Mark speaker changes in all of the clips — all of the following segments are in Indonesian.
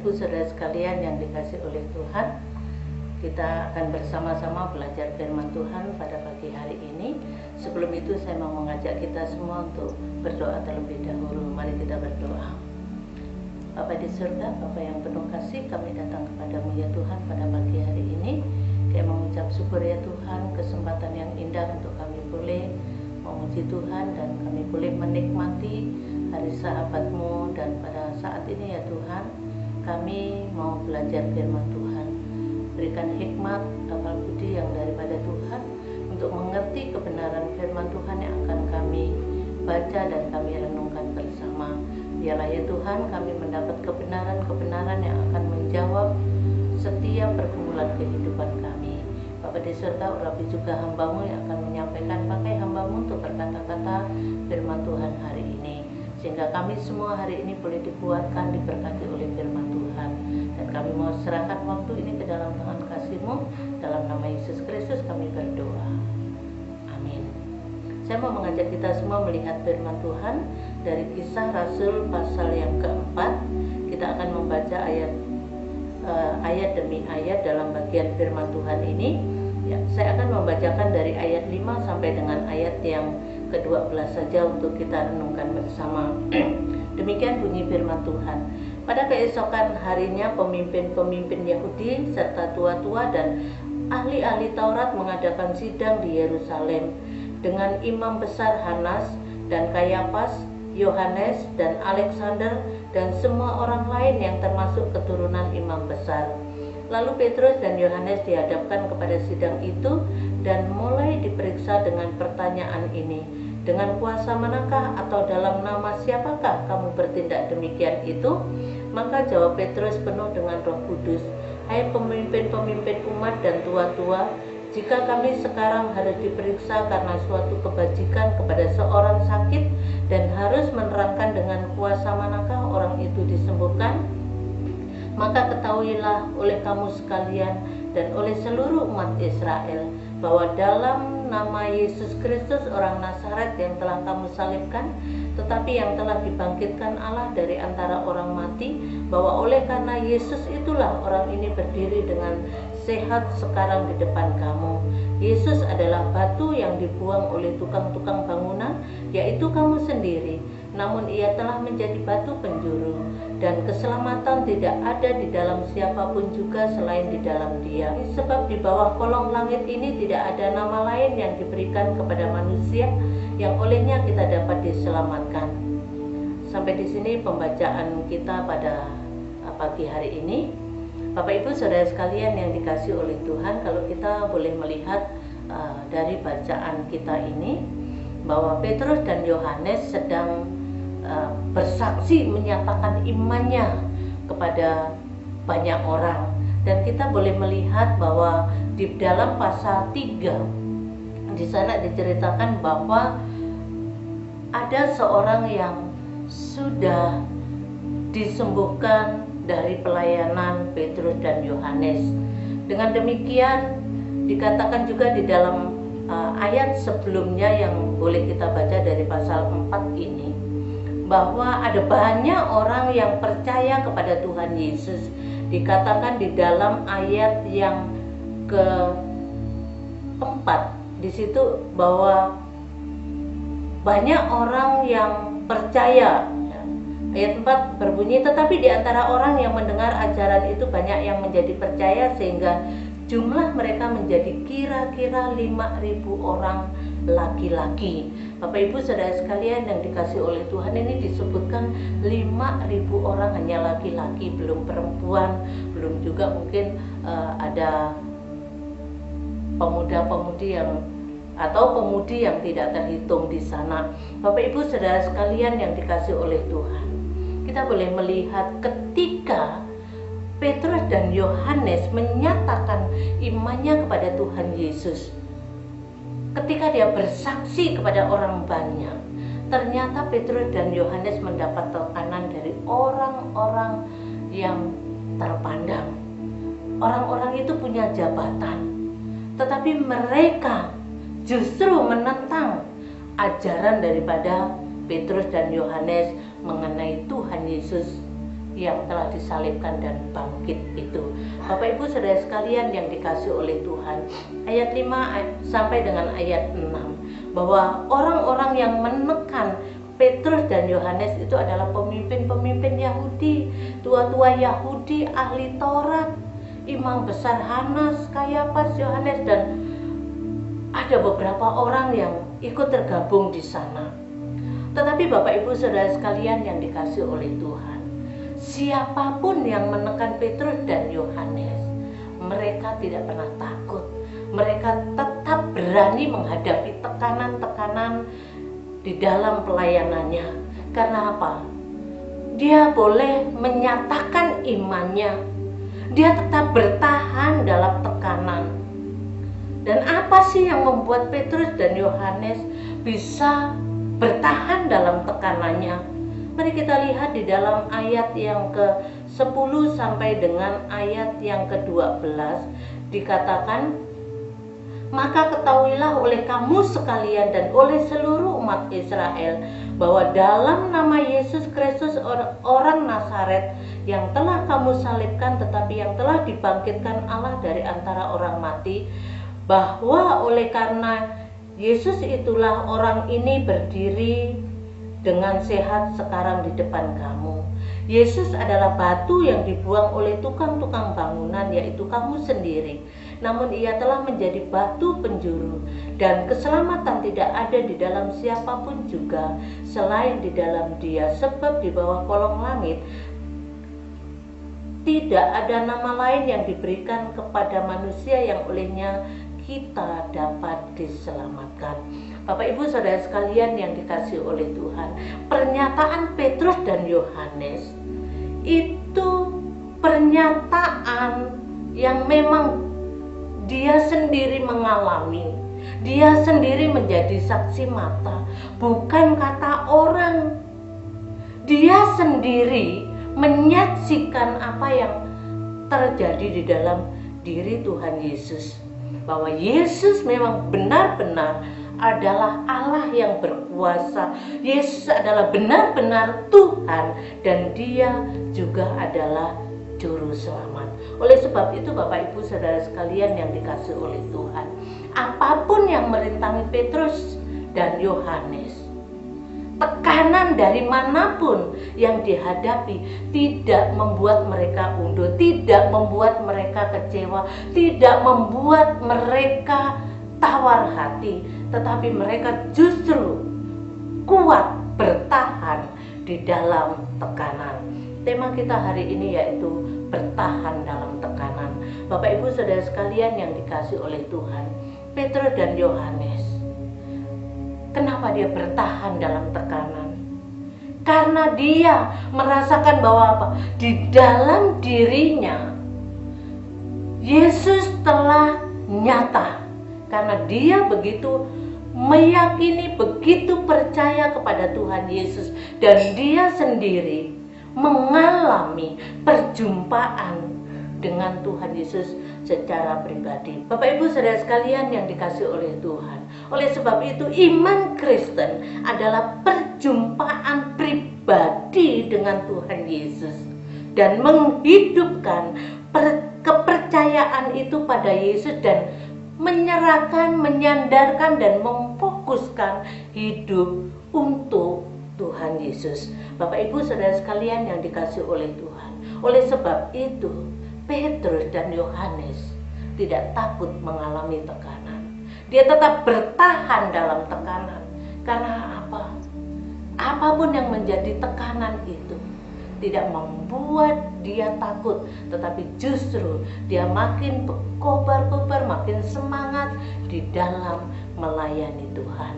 Speaker 1: Ibu saudara sekalian yang dikasih oleh Tuhan, kita akan bersama-sama belajar firman Tuhan pada pagi hari ini. Sebelum itu saya mau mengajak kita semua untuk berdoa terlebih dahulu. Mari kita berdoa. Bapa di surga, Bapa yang penuh kasih, kami datang kepadamu ya Tuhan pada pagi hari ini. Kami mengucap syukur ya Tuhan, kesempatan yang indah untuk kami boleh memuji Tuhan dan kami boleh menikmati hari sahabat-Mu. Dan pada saat ini ya Tuhan, kami mau belajar firman Tuhan. Berikan hikmat, akal budi yang daripada Tuhan untuk mengerti kebenaran firman Tuhan yang akan kami baca dan kami renungkan bersama. Biarlah ya Tuhan kami mendapat kebenaran-kebenaran yang akan menjawab setiap pergumulan kehidupan kami. Bapa di surga, urapi juga hamba-Mu yang akan menyampaikan, pakai hamba-Mu untuk berkata-kata firman Tuhan hari ini, sehingga kami semua hari ini boleh dikuatkan, diberkati oleh firman Tuhan. Dan kami mau serahkan waktu ini ke dalam tangan kasih-Mu. Dalam nama Yesus Kristus kami berdoa. Amin. Saya mau mengajak kita semua melihat firman Tuhan dari Kisah Rasul pasal yang keempat. Kita akan membaca ayat demi ayat dalam bagian firman Tuhan ini. Ya, saya akan membacakan dari ayat 5 sampai dengan ayat yang ke-12 saja untuk kita renungkan bersama. Demikian bunyi firman Tuhan. Pada keesokan harinya pemimpin-pemimpin Yahudi serta tua-tua dan ahli-ahli Taurat mengadakan sidang di Yerusalem dengan imam besar Hanas dan Kayafas, Yohanes dan Alexander dan semua orang lain yang termasuk keturunan imam besar. Lalu Petrus dan Yohanes dihadapkan kepada sidang itu dan mulai diperiksa dengan pertanyaan ini, dengan kuasa manakah atau dalam nama siapakah kamu bertindak demikian itu? Maka jawab Petrus penuh dengan Roh Kudus, hai pemimpin-pemimpin umat dan tua-tua, jika kami sekarang harus diperiksa karena suatu kebajikan kepada seorang sakit dan harus menerangkan dengan kuasa manakah orang itu disembuhkan, maka ketahuilah oleh kamu sekalian dan oleh seluruh umat Israel bahwa dalam nama Yesus Kristus orang Nazaret yang telah kamu salibkan, tetapi yang telah dibangkitkan Allah dari antara orang mati, bahwa oleh karena Yesus itulah orang ini berdiri dengan sehat sekarang di depan kamu. Yesus adalah batu yang dibuang oleh tukang-tukang bangunan, yaitu kamu sendiri. Namun ia telah menjadi batu penjuru, dan keselamatan tidak ada di dalam siapapun juga selain di dalam Dia. Sebab di bawah kolong langit ini tidak ada nama lain yang diberikan kepada manusia yang olehnya kita dapat diselamatkan. Sampai di sini pembacaan kita pada pagi hari ini. Bapak Ibu Saudara sekalian yang dikasihi oleh Tuhan, kalau kita boleh melihat dari bacaan kita ini bahwa Petrus dan Yohanes sedang bersaksi menyatakan imannya kepada banyak orang, dan kita boleh melihat bahwa di dalam pasal 3 di sana diceritakan bahwa ada seorang yang sudah disembuhkan dari pelayanan Petrus dan Yohanes. Dengan demikian dikatakan juga di dalam ayat sebelumnya yang boleh kita baca dari pasal 4 ini, bahwa ada banyak orang yang percaya kepada Tuhan Yesus. Dikatakan di dalam ayat yang keempat di situ bahwa banyak orang yang percaya. Ayat 4 berbunyi, tetapi di antara orang yang mendengar ajaran itu banyak yang menjadi percaya, sehingga jumlah mereka menjadi kira-kira 5.000 orang laki-laki. Bapak Ibu Saudara sekalian yang dikasihi oleh Tuhan, ini disebutkan 5.000 orang hanya laki-laki, belum perempuan, belum juga mungkin ada pemuda-pemudi yang atau pemudi yang tidak terhitung di sana. Bapak Ibu Saudara sekalian yang dikasihi oleh Tuhan, kita boleh melihat ketika Petrus dan Yohanes menyatakan imannya kepada Tuhan Yesus, ketika dia bersaksi kepada orang banyak, ternyata Petrus dan Yohanes mendapat tekanan dari orang-orang yang terpandang. Orang-orang itu punya jabatan, tetapi mereka justru menentang ajaran daripada Petrus dan Yohanes mengenai Tuhan Yesus yang telah disalibkan dan bangkit itu. Bapak Ibu Saudara sekalian yang dikasihi oleh Tuhan, ayat 5 sampai dengan ayat 6, bahwa orang-orang yang menekan Petrus dan Yohanes itu adalah pemimpin-pemimpin Yahudi, tua-tua Yahudi, ahli Taurat, imam besar Hanas, Kayafas, Yohanes, dan ada beberapa orang yang ikut tergabung di sana. Tetapi Bapak Ibu Saudara sekalian yang dikasihi oleh Tuhan, siapapun yang menekan Petrus dan Yohanes, mereka tidak pernah takut. Mereka tetap berani menghadapi tekanan-tekanan di dalam pelayanannya. Karena apa? Dia boleh menyatakan imannya. Dia tetap bertahan dalam tekanan. Dan apa sih yang membuat Petrus dan Yohanes bisa bertahan dalam tekanannya? Mari kita lihat di dalam ayat yang ke-10 sampai dengan ayat yang ke-12 dikatakan, maka ketahuilah oleh kamu sekalian dan oleh seluruh umat Israel bahwa dalam nama Yesus Kristus orang Nazaret yang telah kamu salibkan tetapi yang telah dibangkitkan Allah dari antara orang mati, bahwa oleh karena Yesus itulah orang ini berdiri dengan sehat sekarang di depan kamu. Yesus adalah batu yang dibuang oleh tukang-tukang bangunan, yaitu kamu sendiri. Namun ia telah menjadi batu penjuru, dan keselamatan tidak ada di dalam siapapun juga selain di dalam Dia, sebab di bawah kolong langit tidak ada nama lain yang diberikan kepada manusia yang olehnya kita dapat diselamatkan. Bapak Ibu Saudara sekalian yang dikasihi oleh Tuhan, pernyataan Petrus dan Yohanes itu pernyataan yang memang dia sendiri mengalami, dia sendiri menjadi saksi mata, bukan kata orang. Dia sendiri menyaksikan apa yang terjadi di dalam diri Tuhan Yesus, bahwa Yesus memang benar-benar adalah Allah yang berkuasa. Yesus adalah benar-benar Tuhan dan Dia juga adalah juru selamat. Oleh sebab itu Bapak Ibu Saudara sekalian yang dikasihi oleh Tuhan, apapun yang merintangi Petrus dan Yohanes, tekanan dari manapun yang dihadapi tidak membuat mereka undur, tidak membuat mereka kecewa, tidak membuat mereka tawar hati, tetapi mereka justru kuat bertahan di dalam tekanan. Tema kita hari ini yaitu bertahan dalam tekanan. Bapak Ibu Saudara sekalian yang dikasihi oleh Tuhan, Petrus dan Yohanes, kenapa dia bertahan dalam tekanan? Karena dia merasakan bahwa apa? Di dalam dirinya Yesus telah nyata. Karena dia begitu meyakini, begitu percaya kepada Tuhan Yesus, dan dia sendiri mengalami perjumpaan dengan Tuhan Yesus secara pribadi. Bapak Ibu Saudara sekalian yang dikasihi oleh Tuhan, oleh sebab itu iman Kristen adalah perjumpaan pribadi dengan Tuhan Yesus dan menghidupkan kepercayaan itu pada Yesus dan menyerahkan, menyandarkan dan memfokuskan hidup untuk Tuhan Yesus. Bapak Ibu Saudara sekalian yang dikasihi oleh Tuhan, oleh sebab itu Petrus dan Yohanes tidak takut mengalami tekanan. Dia tetap bertahan dalam tekanan. Karena apa? Apapun yang menjadi tekanan itu tidak membuat dia takut, tetapi justru dia makin berkobar-kobar, makin semangat di dalam melayani Tuhan.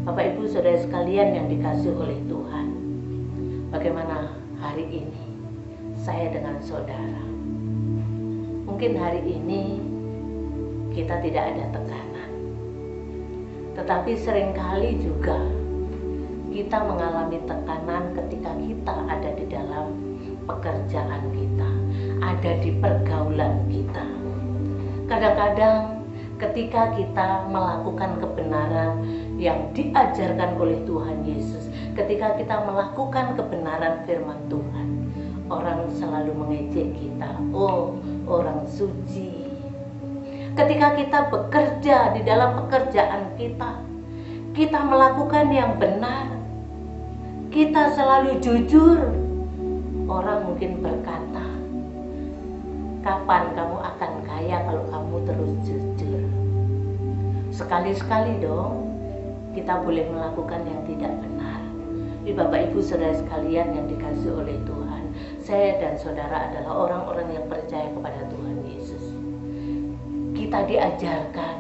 Speaker 1: Bapak Ibu Saudara sekalian yang dikasihi oleh Tuhan, bagaimana hari ini saya dengan saudara? Mungkin hari ini kita tidak ada tekanan, tetapi seringkali juga kita mengalami tekanan ketika kita ada di dalam pekerjaan kita, ada di pergaulan kita. Kadang-kadang ketika kita melakukan kebenaran yang diajarkan oleh Tuhan Yesus, ketika kita melakukan kebenaran firman Tuhan, orang selalu mengejek kita. Oh, orang suci. Ketika kita bekerja di dalam pekerjaan kita melakukan yang benar, kita selalu jujur, orang mungkin berkata, kapan kamu akan kaya kalau kamu terus jujur? Sekali-sekali dong kita boleh melakukan yang tidak benar. Bapak Ibu Saudara sekalian yang dikasihi oleh Tuhan, saya dan saudara adalah orang-orang yang percaya kepada Tuhan Yesus. Kita diajarkan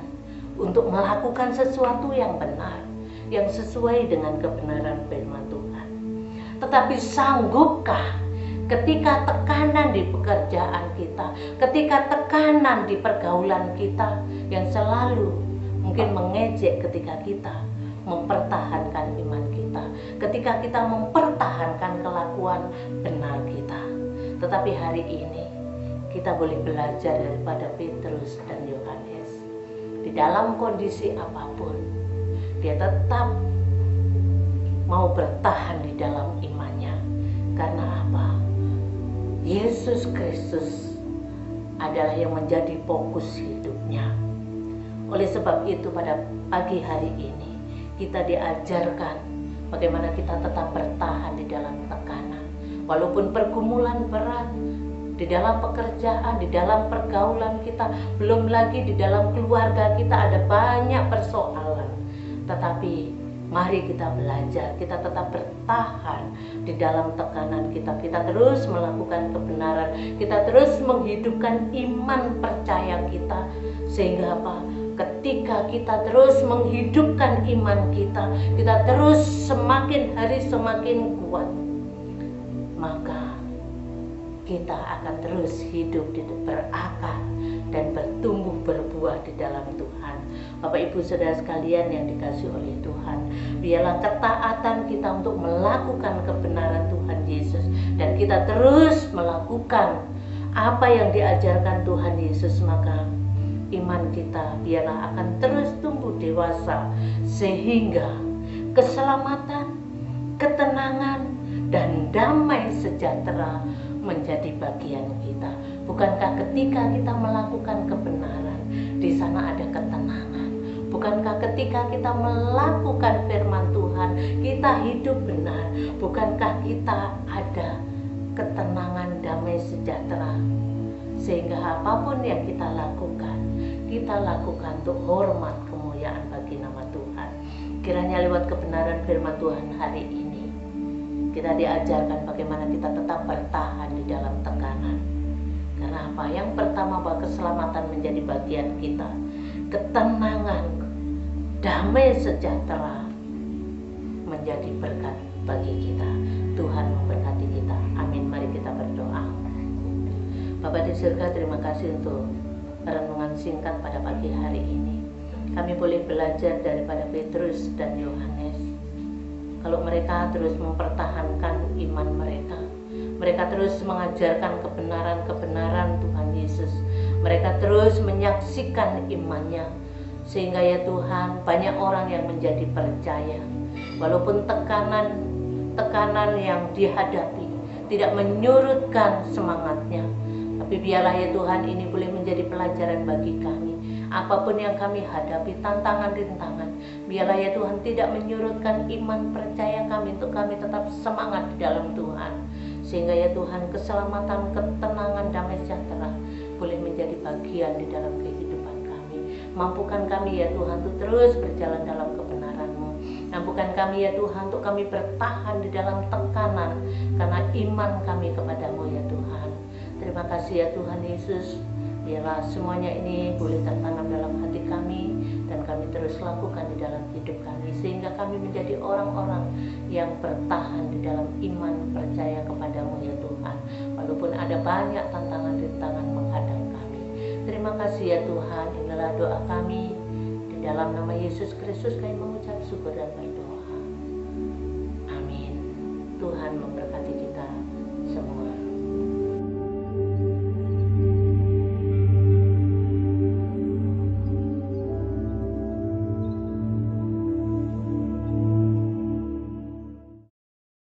Speaker 1: untuk melakukan sesuatu yang benar, yang sesuai dengan kebenaran firman Tuhan. Tetapi sanggupkah ketika tekanan di pekerjaan kita, ketika tekanan di pergaulan kita yang selalu mungkin mengejek ketika kita mempertahankan iman kita, ketika kita mempertahankan kelakuan benar kita. Tetapi hari ini kita boleh belajar daripada Petrus dan Yohanes. Di dalam kondisi apapun, dia tetap mau bertahan di dalam imannya. Karena apa? Yesus Kristus adalah yang menjadi fokus hidupnya. Oleh sebab itu pada pagi hari ini kita diajarkan bagaimana kita tetap bertahan di dalam tekanan. Walaupun pergumulan berat di dalam pekerjaan, di dalam pergaulan kita, belum lagi di dalam keluarga kita ada banyak persoalan. Tetapi mari kita belajar, kita tetap bertahan di dalam tekanan kita. Kita terus melakukan kebenaran, kita terus menghidupkan iman percaya kita. Sehingga apa? Ketika kita terus menghidupkan iman kita terus semakin hari semakin kuat, maka kita akan terus hidup berakar dan bertumbuh berbuah di dalam Tuhan. Bapak Ibu Saudara sekalian yang dikasihi oleh Tuhan, biarlah ketaatan kita untuk melakukan kebenaran Tuhan Yesus, dan kita terus melakukan apa yang diajarkan Tuhan Yesus, maka iman kita biarlah akan terus tumbuh dewasa, sehingga keselamatan, ketenangan, dan damai sejahtera menjadi bagian kita. Bukankah ketika kita melakukan kebenaran, di sana ada ketenangan? Bukankah ketika kita melakukan firman Tuhan, kita hidup benar? Bukankah kita ada ketenangan, damai sejahtera? Sehingga apapun yang kita lakukan untuk hormat kemuliaan bagi nama Tuhan. Kiranya lewat kebenaran firman Tuhan hari ini, kita diajarkan bagaimana kita tetap bertahan di dalam tekanan. Karena apa? Yang pertama, bahwa keselamatan menjadi bagian kita, ketenangan, damai sejahtera menjadi berkat bagi kita. Tuhan memberkati kita. Amin. Mari kita berdoa. Bapa di surga, terima kasih untuk renungan singkat pada pagi hari ini. Kami boleh belajar daripada Petrus dan Yohanes. Kalau mereka terus mempertahankan iman mereka terus mengajarkan kebenaran-kebenaran Tuhan Yesus, mereka terus menyaksikan imannya, sehingga ya Tuhan, banyak orang yang menjadi percaya. Walaupun tekanan yang dihadapi tidak menyurutkan semangatnya, tapi biarlah ya Tuhan, ini boleh menjadi pelajaran bagi kami. Apapun yang kami hadapi, tantangan-rintangan, biarlah ya Tuhan tidak menyurutkan iman percaya kami untuk kami tetap semangat di dalam Tuhan. Sehingga ya Tuhan, keselamatan, ketenangan, damai sejahtera boleh menjadi bagian di dalam kehidupan kami. Mampukan kami ya Tuhan untuk terus berjalan dalam kebenaran-Mu. Mampukan kami ya Tuhan untuk kami bertahan di dalam tekanan, karena iman kami kepadamu ya Tuhan. Terima kasih ya Tuhan Yesus. Biarlah semuanya ini boleh tertanam dalam hati kami, dan kami terus lakukan di dalam hidup kami, sehingga kami menjadi orang-orang yang bertahan di dalam iman percaya kepadamu ya Tuhan. Walaupun ada banyak tantangan-rintangan menghadang kami. Terima kasih ya Tuhan. Inilah doa kami. Di dalam nama Yesus Kristus kami mengucap syukur dan berdoa. Amin. Tuhan memberkati kita.